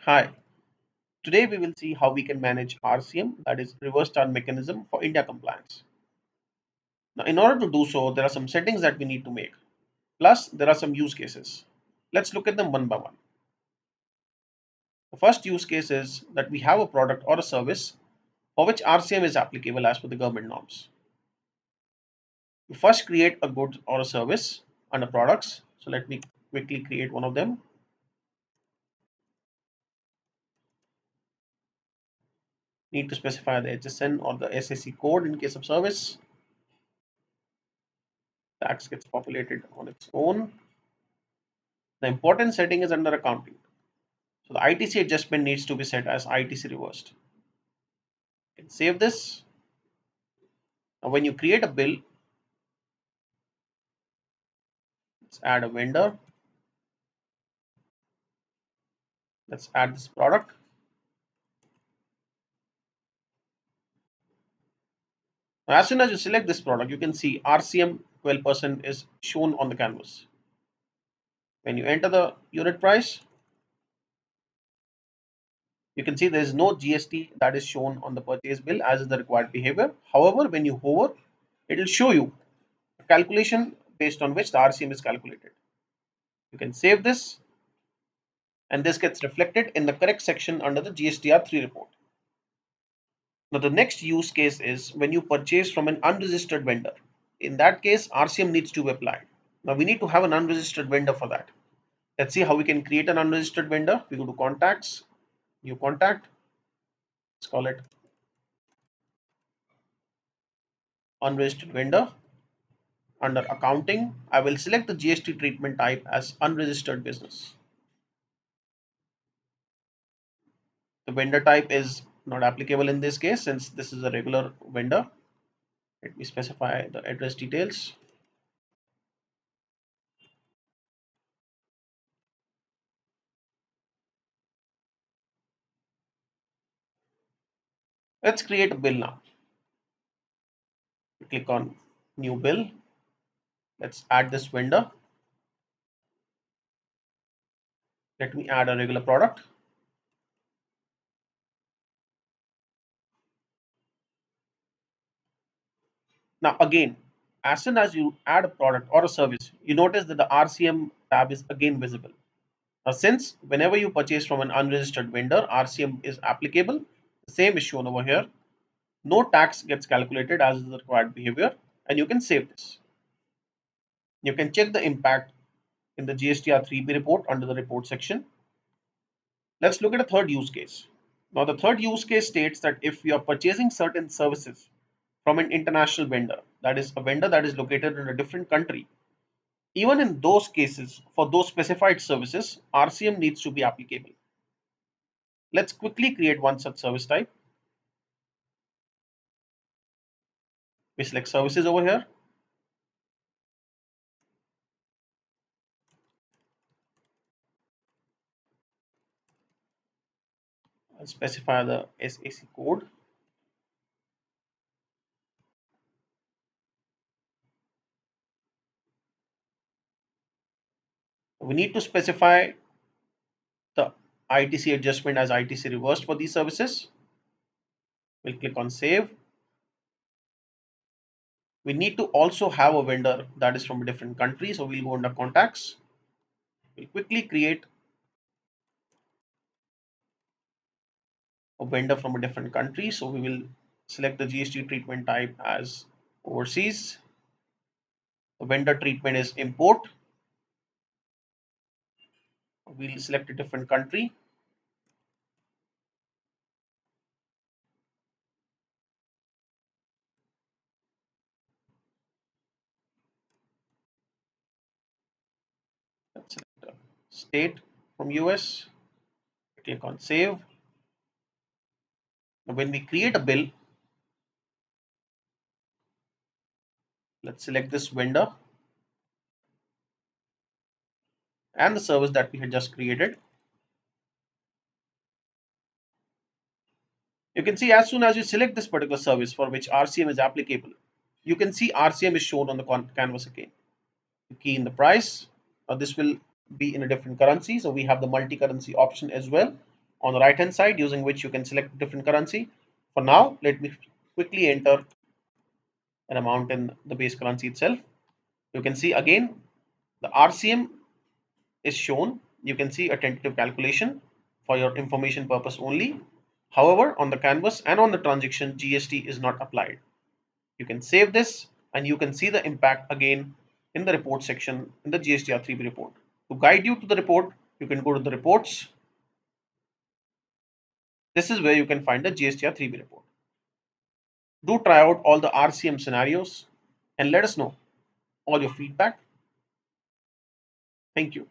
Hi, today we will see how we can manage RCM, that is reverse charge mechanism for India compliance. Now, in order to do so, there are some settings that we need to make. Plus, there are some use cases. Let's look at them one by one. The first use case is that we have a product or a service for which RCM is applicable as per the government norms. We first create a good or a service under products. So let me quickly create one of them. Need to specify the HSN or the SAC code in case of service. Tax gets populated on its own. The important setting is under accounting. So the ITC adjustment needs to be set as ITC reversed. You can save this. Now when you create a bill, let's add a vendor. Let's add this product. Now, as soon as you select this product, you can see RCM 12% is shown on the canvas. When you enter the unit price, you can see there is no GST that is shown on the purchase bill as is the required behavior. However, when you hover, it will show you a calculation based on which the RCM is calculated. You can save this and this gets reflected in the correct section under the GSTR3 report. Now the next use case is when you purchase from an unregistered vendor. In that case, RCM needs to be applied. Now we need to have an unregistered vendor for that. Let's see how we can create an unregistered vendor. We go to contacts, new contact, let's call it unregistered vendor. Under accounting, I will select the GST treatment type as unregistered business. The vendor type is not applicable in this case since this is a regular vendor. Let me specify the address details. Let's create a bill now. Click on new bill. Let's add this vendor. Let me add a regular product. Now again, as soon as you add a product or a service, you notice that the RCM tab is again visible. Now since whenever you purchase from an unregistered vendor, RCM is applicable, the same is shown over here. No tax gets calculated as is the required behavior and you can save this. You can check the impact in the GSTR 3B report under the report section. Let's look at a third use case. Now the third use case states that if you are purchasing certain services from an international vendor, that is a vendor that is located in a different country, even in those cases, for those specified services, RCM needs to be applicable. Let's quickly create one such service type. We select services over here. I'll specify the SAC code. We need to specify the ITC adjustment as ITC reversed for these services. We'll click on save. We need to also have a vendor that is from a different country. So we'll go under contacts. We'll quickly create a vendor from a different country. So we will select the GST treatment type as overseas. The vendor treatment is import. We'll select a different country. Let's select a state from US. Click on save. Now when we create a bill, let's select this vendor and the service that we had just created. You can see as soon as you select this particular service for which RCM is applicable, you can see RCM is shown on the canvas again. You key in the price. This will be in a different currency. So we have the multi-currency option as well on the right hand side, using which you can select different currency. For now, let me quickly enter an amount in the base currency itself. You can see again the RCM is shown. You can see a tentative calculation for your information purpose only. However, on the canvas and on the transaction, GST is not applied. You can save this and you can see the impact again in the report section in the GST R3B report. To guide you to the report, you can go to the reports. This is where you can find the GST R3B report. Do try out all the RCM scenarios and let us know all your feedback. Thank you.